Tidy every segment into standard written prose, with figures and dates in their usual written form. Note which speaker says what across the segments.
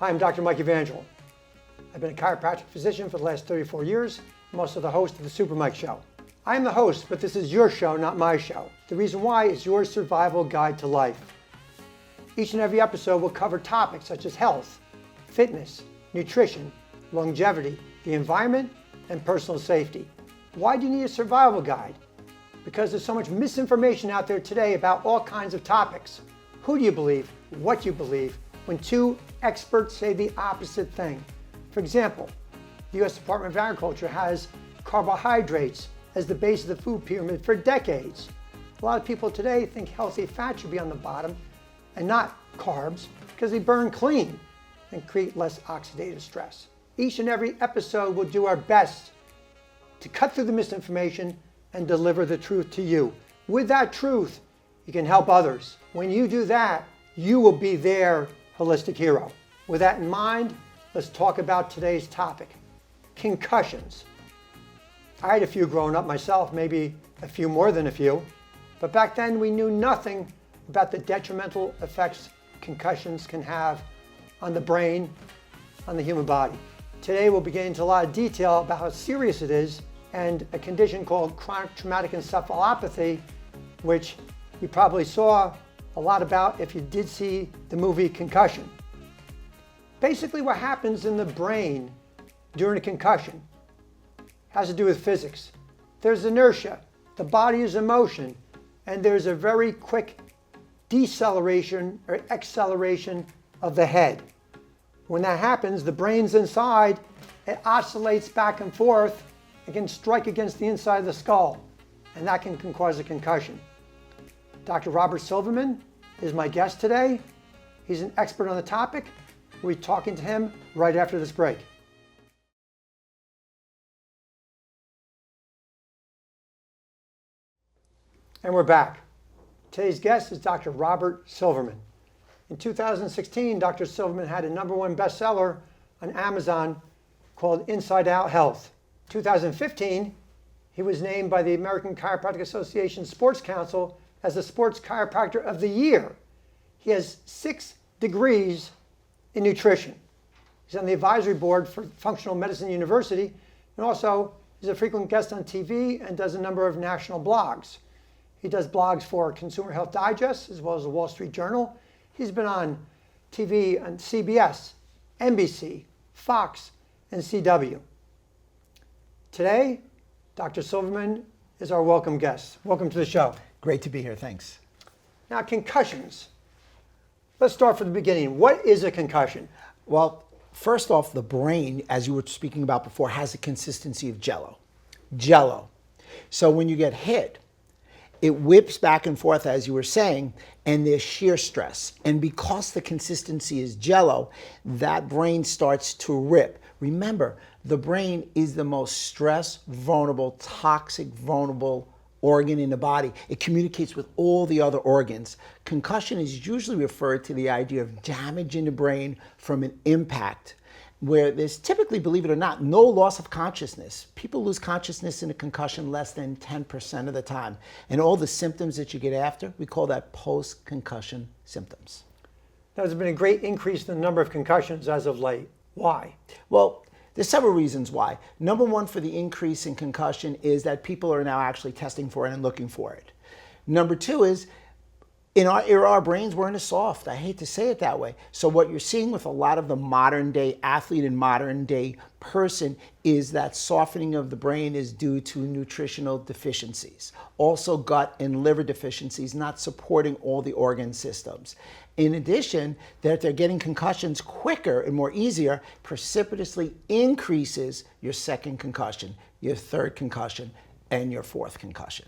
Speaker 1: Hi, I'm Dr. Mike Evangel. I've been a chiropractic physician for the last 34 years. I'm also the host of the Super Mike Show. I am the host, but this is your show, not my show. The reason why is your survival guide to life. Each and every episode will cover topics such as health, fitness, nutrition, longevity, the environment, and personal safety. Why do you need a survival guide? Because there's so much misinformation out there today about all kinds of topics. Who do you believe? What you believe? When two experts say the opposite thing. For example, the U.S. Department of Agriculture has carbohydrates as the base of the food pyramid for decades. A lot of people today think healthy fat should be on the bottom and not carbs because they burn clean and create less oxidative stress. Each and every episode will do our best to cut through the misinformation and deliver the truth to you. With that truth, you can help others. When you do that, you will be their holistic hero. With that in mind, let's talk about today's topic, concussions. I had a few growing up myself, maybe a few more than a few, but back then we knew nothing about the detrimental effects concussions can have on the brain, on the human body. Today we'll be getting into a lot of detail about how serious it is and a condition called chronic traumatic encephalopathy, which you probably saw a lot about if you did see the movie Concussion. Basically what happens in the brain during a concussion has to do with physics. There's inertia, the body is in motion, and there's a very quick deceleration or acceleration of the head. When that happens, the brain's inside, it oscillates back and forth, it can strike against the inside of the skull, and that can cause a concussion. Dr. Robert Silverman is my guest today. He's an expert on the topic. We'll be talking to him right after this break. And we're back. Today's guest is Dr. Robert Silverman. In 2016, Dr. Silverman had a #1 bestseller on Amazon called Inside Out Health. 2015, he was named by the American Chiropractic Association Sports Council as the Sports Chiropractor of the Year. He has 6 degrees in nutrition. He's on the advisory board for Functional Medicine University, and also he's a frequent guest on TV and does a number of national blogs. He does blogs for Consumer Health Digest as well as the Wall Street Journal. He's been on TV on CBS, NBC, Fox, and CW. Today, Dr. Silverman is our welcome guest. Welcome to the show.
Speaker 2: Great to be here, thanks.
Speaker 1: Now, concussions. Let's start from the beginning. What is a concussion?
Speaker 2: Well, first off, the brain, as you were speaking about before, has a consistency of jello. Jello. So when you get hit, it whips back and forth, as you were saying, and there's shear stress. And because the consistency is jello, that brain starts to rip. Remember, the brain is the most stress vulnerable, toxic vulnerable organ in the body. It communicates with all the other organs. Concussion is usually referred to the idea of damage in the brain from an impact, where there's typically, believe it or not, no loss of consciousness. People lose consciousness in a concussion less than 10% of the time. And all the symptoms that you get after, we call that post-concussion symptoms.
Speaker 1: Now, there's been a great increase in the number of concussions as of late. Why?
Speaker 2: Well, there's several reasons why. #1 for the increase in concussion is that people are now actually testing for it and looking for it. #2 is in our brains, we're in a soft. I hate to say it that way. So what you're seeing with a lot of the modern day athlete and modern day person is that softening of the brain is due to nutritional deficiencies. Also gut and liver deficiencies not supporting all the organ systems. In addition, that they're getting concussions quicker and more easier precipitously increases your second concussion, your third concussion, and your fourth concussion.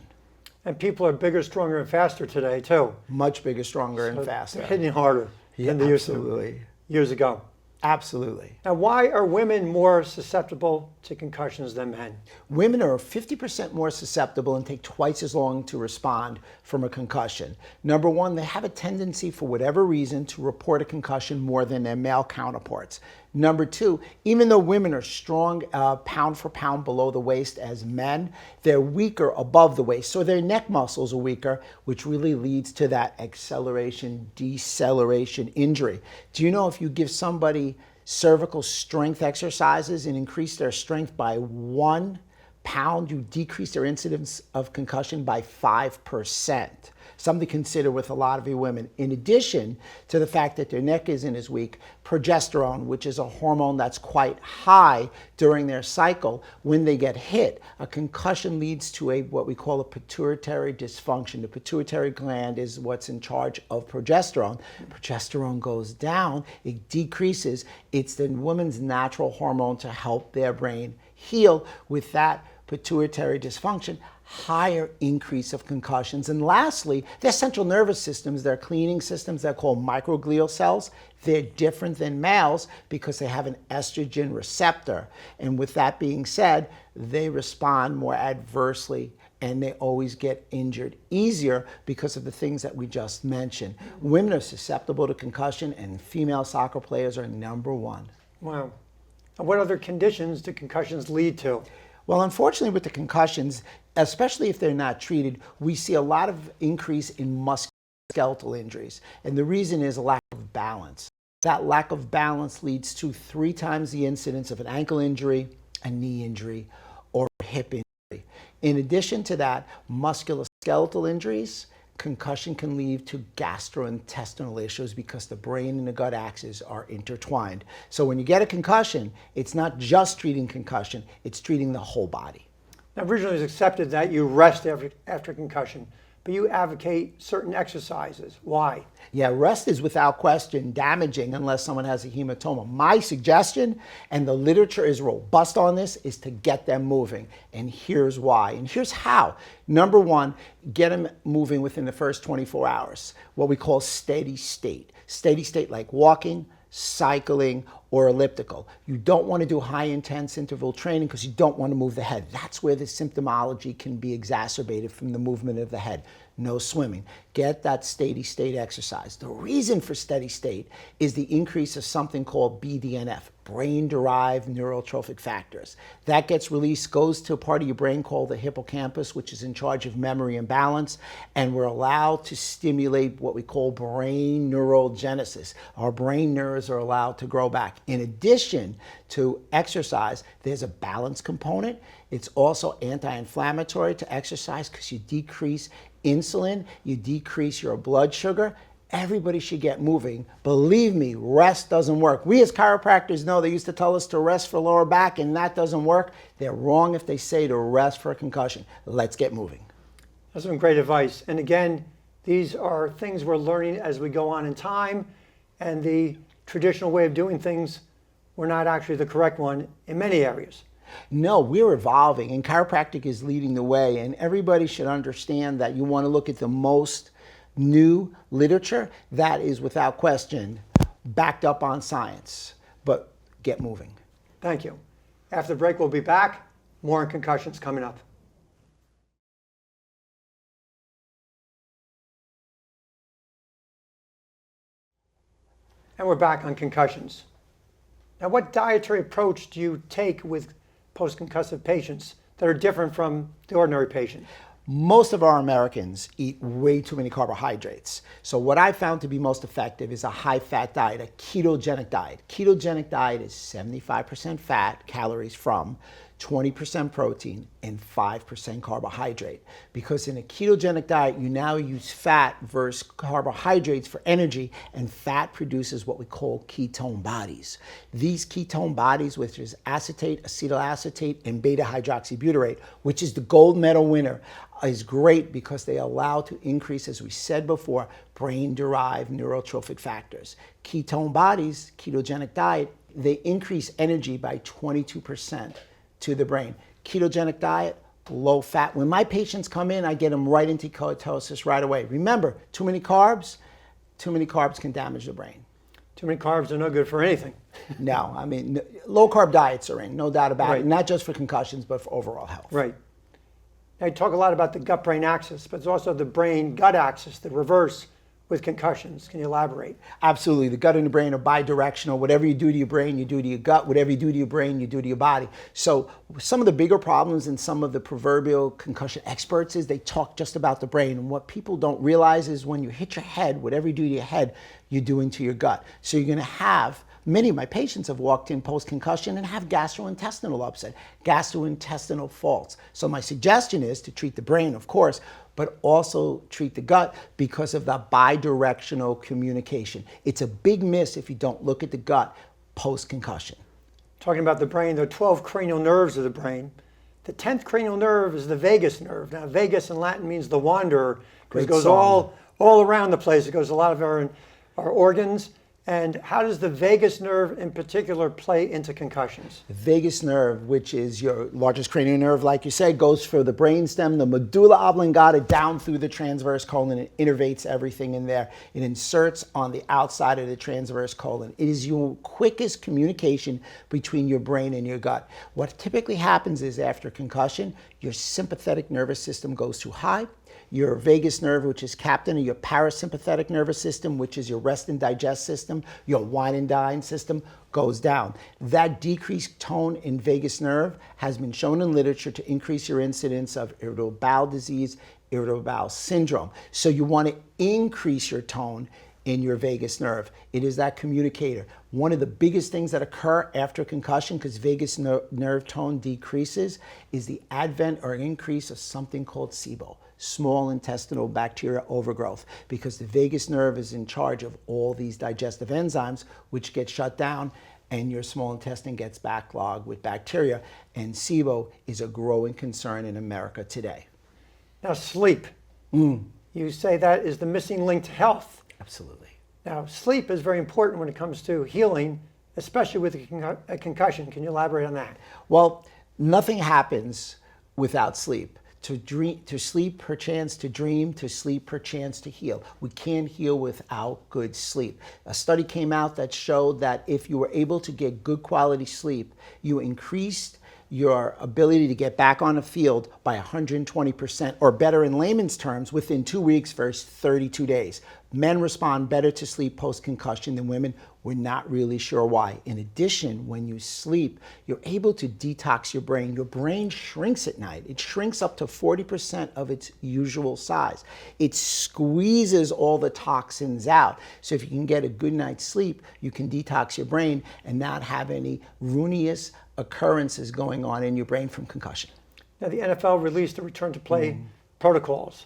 Speaker 1: And people are bigger, stronger, and faster today, too.
Speaker 2: Much bigger, stronger, and faster.
Speaker 1: They're hitting harder than they used to years ago.
Speaker 2: Absolutely.
Speaker 1: Now, why are women more susceptible to concussions than men?
Speaker 2: Women are 50% more susceptible and take twice as long to respond from a concussion. Number one, they have a tendency, for whatever reason, to report a concussion more than their male counterparts. Number two, even though women are strong pound for pound below the waist as men, they're weaker above the waist. So their neck muscles are weaker, which really leads to that acceleration, deceleration injury. Do you know if you give somebody cervical strength exercises and increase their strength by 1 pound, you decrease their incidence of concussion by 5%. Something to consider with a lot of you women. In addition to the fact that their neck isn't as weak, progesterone, which is a hormone that's quite high during their cycle, when they get hit, a concussion leads to what we call a pituitary dysfunction. The pituitary gland is what's in charge of progesterone. Progesterone goes down, it decreases. It's the woman's natural hormone to help their brain heal. With that pituitary dysfunction, higher increase of concussions. And lastly, their central nervous systems, their cleaning systems, they're called microglial cells. They're different than males because they have an estrogen receptor. And with that being said, they respond more adversely and they always get injured easier because of the things that we just mentioned. Women are susceptible to concussion and female soccer players are number one.
Speaker 1: Wow. And what other conditions do concussions lead to?
Speaker 2: Well, unfortunately with the concussions, especially if they're not treated, we see a lot of increase in musculoskeletal injuries. And the reason is a lack of balance. That lack of balance leads to 3 times the incidence of an ankle injury, a knee injury, or a hip injury. In addition to that, musculoskeletal injuries, concussion can lead to gastrointestinal issues because the brain and the gut axis are intertwined. So when you get a concussion, it's not just treating concussion, it's treating the whole body.
Speaker 1: Now, originally it was accepted that you rest after concussion, but you advocate certain exercises. Why?
Speaker 2: Yeah, rest is without question damaging unless someone has a hematoma. My suggestion, and the literature is robust on this, is to get them moving. And here's why, and here's how. Number one, get them moving within the first 24 hours, what we call steady state. Steady state like walking, cycling, or elliptical. You don't want to do high intense interval training because you don't want to move the head. That's where the symptomology can be exacerbated from the movement of the head. No swimming. Get that steady state exercise. The reason for steady state is the increase of something called BDNF, brain-derived neurotrophic factors. That gets released, goes to a part of your brain called the hippocampus, which is in charge of memory and balance, and we're allowed to stimulate what we call brain neurogenesis. Our brain nerves are allowed to grow back. In addition to exercise, there's a balance component. It's also anti-inflammatory to exercise because you decrease insulin, you decrease your blood sugar. Everybody should get moving. Believe me, rest doesn't work. We as chiropractors know they used to tell us to rest for lower back and that doesn't work. They're wrong if they say to rest for a concussion. Let's get moving.
Speaker 1: That's some great advice. And again, these are things we're learning as we go on in time, and the traditional way of doing things were not actually the correct one in many areas.
Speaker 2: No, we're evolving and chiropractic is leading the way, and everybody should understand that you want to look at the most new literature that is without question backed up on science, but get moving.
Speaker 1: Thank you. After the break, we'll be back. More on concussions coming up. And we're back on concussions. Now, what dietary approach do you take with post-concussive patients that are different from the ordinary patient?
Speaker 2: Most of our Americans eat way too many carbohydrates. So what I found to be most effective is a high-fat diet, a ketogenic diet. Ketogenic diet is 75% fat, calories from, 20% protein, and 5% carbohydrate. Because in a ketogenic diet, you now use fat versus carbohydrates for energy, and fat produces what we call ketone bodies. These ketone bodies, which is acetate, acetylacetate, and beta-hydroxybutyrate, which is the gold medal winner, is great because they allow to increase, as we said before, brain-derived neurotrophic factors. Ketone bodies, ketogenic diet, they increase energy by 22% to the brain. Ketogenic diet, low fat. When my patients come in, I get them right into ketosis right away. Remember, too many carbs can damage the brain.
Speaker 1: Too many carbs are no good for anything.
Speaker 2: No, I mean, low carb diets are in, no doubt about
Speaker 1: Right.
Speaker 2: it, not just for concussions, but for overall health.
Speaker 1: Right. Now, you talk a lot about the gut-brain axis, but it's also the brain-gut axis, the reverse with concussions. Can you elaborate?
Speaker 2: Absolutely. The gut and the brain are bidirectional. Whatever you do to your brain, you do to your gut. Whatever you do to your brain, you do to your body. So some of the bigger problems in some of the proverbial concussion experts is they talk just about the brain. And what people don't realize is when you hit your head, whatever you do to your head, you're doing to your gut. So you're going to have, many of my patients have walked in post-concussion and have gastrointestinal upset, gastrointestinal faults. So my suggestion is to treat the brain, of course, but also treat the gut because of the bidirectional communication. It's a big miss if you don't look at the gut post-concussion.
Speaker 1: Talking about the brain, there are 12 cranial nerves of the brain. The 10th cranial nerve is the vagus nerve. Now, vagus in Latin means the wanderer, because it
Speaker 2: Great
Speaker 1: goes
Speaker 2: song.
Speaker 1: all around the place. It goes to a lot of our organs. And how does the vagus nerve in particular play into concussions?
Speaker 2: The vagus nerve, which is your largest cranial nerve, like you said, goes for the brainstem, the medulla oblongata, down through the transverse colon. It innervates everything in there. It inserts on the outside of the transverse colon. It is your quickest communication between your brain and your gut. What typically happens is after concussion, your sympathetic nervous system goes too high. Your vagus nerve, which is captain of your parasympathetic nervous system, which is your rest and digest system, your wine and dine system, goes down. That decreased tone in vagus nerve has been shown in literature to increase your incidence of irritable bowel disease, irritable bowel syndrome. So you want to increase your tone in your vagus nerve. It is that communicator. One of the biggest things that occur after concussion, because vagus nerve tone decreases, is the advent or increase of something called SIBO, small intestinal bacteria overgrowth, because the vagus nerve is in charge of all these digestive enzymes, which get shut down, and your small intestine gets backlogged with bacteria. And SIBO is a growing concern in America today.
Speaker 1: Now, sleep. You say that is the missing link to health.
Speaker 2: Absolutely.
Speaker 1: Now, sleep is very important when it comes to healing, especially with a concussion. Can you elaborate on that?
Speaker 2: Well, nothing happens without sleep. To sleep, perchance to dream, to sleep, perchance to heal. We can't heal without good sleep. A study came out that showed that if you were able to get good quality sleep, you increased your ability to get back on the field by 120%, or better in layman's terms, within 2 weeks versus 32 days. Men respond better to sleep post-concussion than women. We're not really sure why. In addition, when you sleep, you're able to detox your brain. Your brain shrinks at night. It shrinks up to 40% of its usual size. It squeezes all the toxins out. So if you can get a good night's sleep, you can detox your brain and not have any ruinous occurrences going on in your brain from concussion.
Speaker 1: Now, the NFL released the return to play protocols,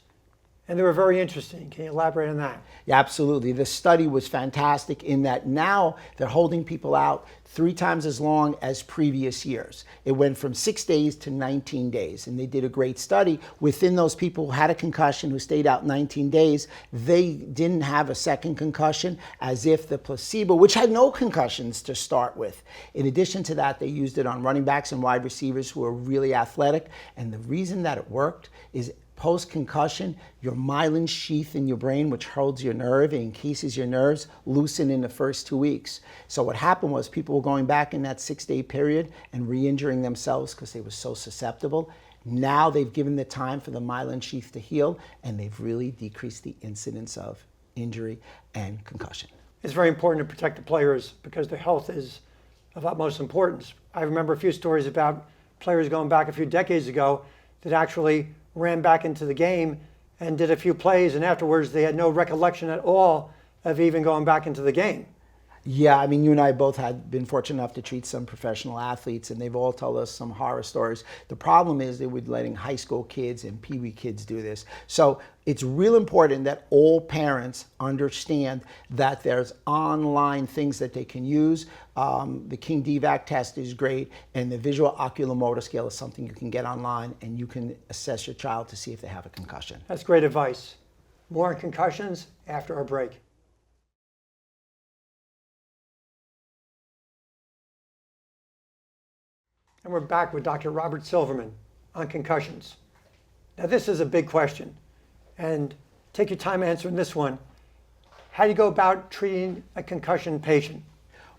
Speaker 1: and they were very interesting. Can you elaborate on that?
Speaker 2: Yeah, absolutely. The study was fantastic in that now they're holding people out 3 times as long as previous years. It went from 6 days to 19 days, and they did a great study. Within those people who had a concussion who stayed out 19 days, they didn't have a second concussion, as if the placebo, which had no concussions to start with. In addition to that, they used it on running backs and wide receivers who are really athletic, and the reason that it worked is post-concussion, your myelin sheath in your brain, which holds your nerve and encases your nerves, loosened in the first 2 weeks. So what happened was people were going back in that 6-day period and re-injuring themselves because they were so susceptible. Now they've given the time for the myelin sheath to heal, and they've really decreased the incidence of injury and concussion.
Speaker 1: It's very important to protect the players because their health is of utmost importance. I remember a few stories about players going back a few decades ago that actually ran back into the game and did a few plays, and afterwards they had no recollection at all of even going back into the game.
Speaker 2: Yeah, I mean, you and I both had been fortunate enough to treat some professional athletes, and they've all told us some horror stories. The problem is they were letting high school kids and pee-wee kids do this. So it's real important that all parents understand that there's online things that they can use. The King DVAC test is great, and the visual oculomotor scale is something you can get online, and you can assess your child to see if they have a concussion.
Speaker 1: That's great advice. More on concussions after our break. And we're back with Dr. Robert Silverman on concussions. Now, this is a big question, and take your time answering this one. How do you go about treating a concussion patient?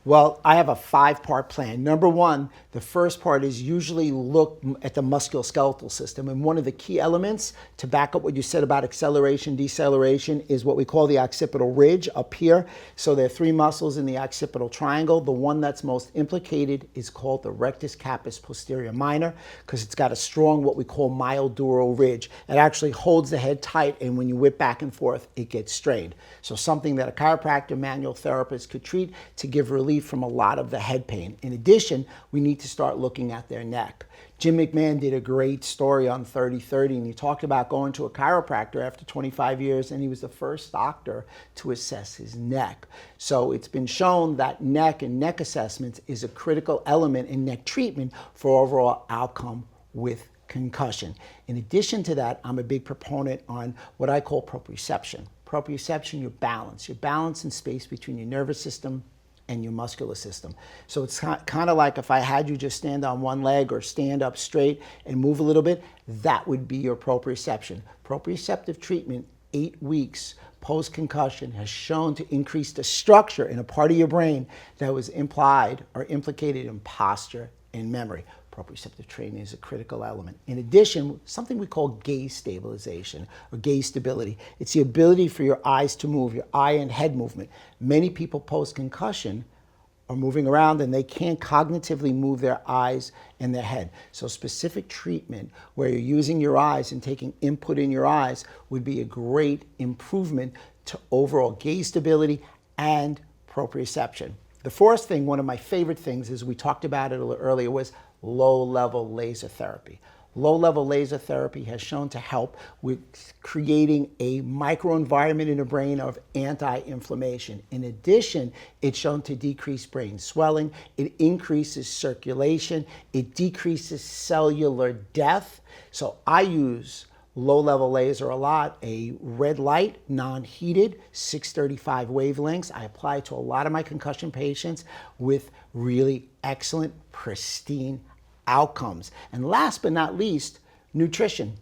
Speaker 2: Well, I have a 5-part plan. Number one, the first part is usually look at the musculoskeletal system. And one of the key elements to back up what you said about acceleration, deceleration is what we call the occipital ridge up here. So there are 3 muscles in the occipital triangle. The one that's most implicated is called the rectus capitis posterior minor because it's got a strong what we call myodural ridge. It actually holds the head tight, and when you whip back and forth, it gets strained. So something that a chiropractor, manual therapist could treat to give relief from a lot of the head pain. In addition, we need to start looking at their neck. Jim McMahon did a great story on 30/30, and he talked about going to a chiropractor after 25 years, and he was the first doctor to assess his neck. So it's been shown that neck and neck assessments is a critical element in neck treatment for overall outcome with concussion. In addition to that, I'm a big proponent on what I call proprioception. Proprioception, your balance in space between your nervous system and your muscular system. So it's kind of like if I had you just stand on one leg or stand up straight and move a little bit, that would be your proprioception. Proprioceptive treatment, 8 weeks post-concussion, has shown to increase the structure in a part of your brain that was implied or implicated in posture and memory. Proprioceptive training is a critical element. In addition, something we call gaze stabilization or gaze stability. It's the ability for your eyes to move, your eye and head movement. Many people post-concussion are moving around and they can't cognitively move their eyes and their head. So specific treatment where you're using your eyes and taking input in your eyes would be a great improvement to overall gaze stability and proprioception. The fourth thing, one of my favorite things, is we talked about it a little earlier, was low-level laser therapy. Low-level laser therapy has shown to help with creating a microenvironment in the brain of anti-inflammation. In addition, it's shown to decrease brain swelling, it increases circulation, it decreases cellular death. So I use low-level laser a lot, a red light, non-heated, 635 wavelengths. I apply it to a lot of my concussion patients with really excellent, pristine outcomes. And last but not least, nutrition.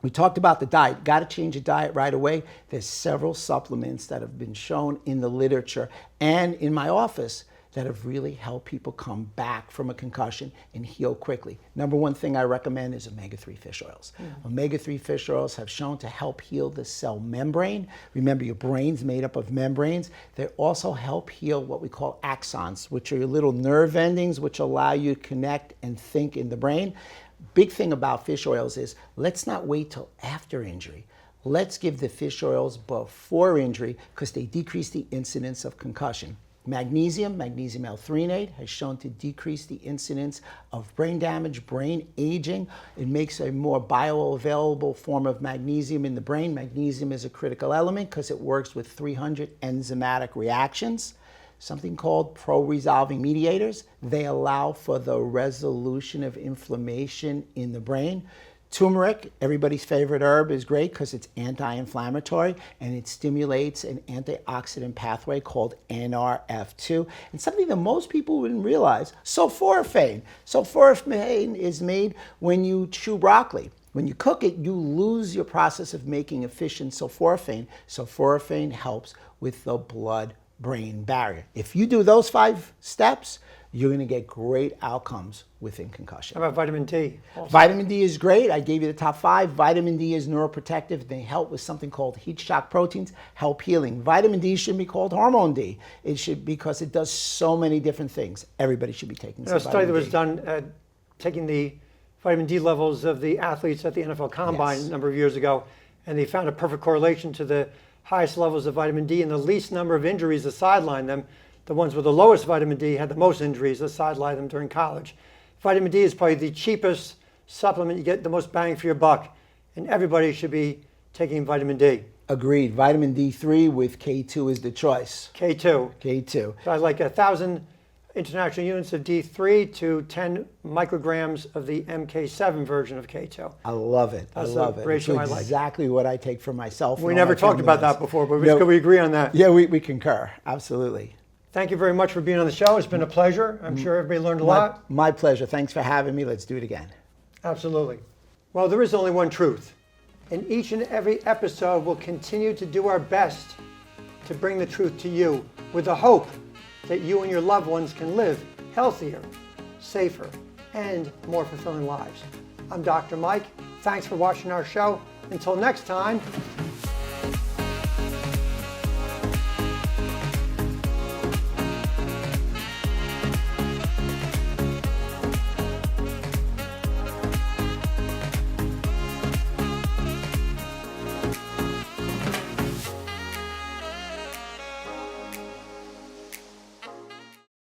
Speaker 2: We talked about the diet. Got to change your diet right away. There's several supplements that have been shown in the literature and in my office that have really helped people come back from a concussion and heal quickly. Number one thing I recommend is omega-3 fish oils. Omega-3 fish oils have shown to help heal the cell membrane. Remember, your brain's made up of membranes. They also help heal what we call axons, which are your little nerve endings which allow you to connect and think in the brain. Big thing about fish oils is let's not wait till after injury. Let's give the fish oils before injury because they decrease the incidence of concussion. Magnesium L-threonate, has shown to decrease the incidence of brain damage, brain aging. It makes a more bioavailable form of magnesium in the brain. Magnesium is a critical element because it works with 300 enzymatic reactions. Something called pro-resolving mediators. They allow for the resolution of inflammation in the brain. Turmeric, everybody's favorite herb, is great because it's anti-inflammatory and it stimulates an antioxidant pathway called NRF2. And something that most people wouldn't realize, sulforaphane. Sulforaphane is made when you chew broccoli. When you cook it, you lose your process of making efficient sulforaphane. Sulforaphane helps with the blood-brain barrier. If you do those 5 steps, you're going to get great outcomes within concussion.
Speaker 1: How about vitamin D? Also?
Speaker 2: Vitamin D is great. I gave you the top 5. Vitamin D is neuroprotective. They help with something called heat shock proteins, help healing. Vitamin D shouldn't be called hormone D. It should, because it does so many different things. Everybody should be taking some
Speaker 1: a study that
Speaker 2: vitamin
Speaker 1: was
Speaker 2: D.
Speaker 1: done taking the vitamin D levels of the athletes at the NFL Combine a number of years ago, and they found a perfect correlation to the highest levels of vitamin D and the least number of injuries that sidelined them. The ones with the lowest vitamin D had the most injuries that sidelined them during college. Vitamin D is probably the cheapest supplement. You get the most bang for your buck, and everybody should be taking vitamin D.
Speaker 2: Agreed. Vitamin D3 with K2 is the choice.
Speaker 1: K2.
Speaker 2: K2.
Speaker 1: So I like 1,000 international units of D3 to 10 micrograms of the MK7 version of K2.
Speaker 2: I love it.
Speaker 1: That's
Speaker 2: I love
Speaker 1: the
Speaker 2: it.
Speaker 1: ratio
Speaker 2: It's
Speaker 1: I like.
Speaker 2: exactly what I take for myself.
Speaker 1: We never talked about that before, but we agree on that.
Speaker 2: Yeah, we concur. Absolutely.
Speaker 1: Thank you very much for being on the show. It's been a pleasure. I'm sure everybody learned a lot.
Speaker 2: My pleasure. Thanks for having me. Let's do it again.
Speaker 1: Absolutely. Well, there is only one truth. In each and every episode, we'll continue to do our best to bring the truth to you with the hope that you and your loved ones can live healthier, safer, and more fulfilling lives. I'm Dr. Mike. Thanks for watching our show. Until next time,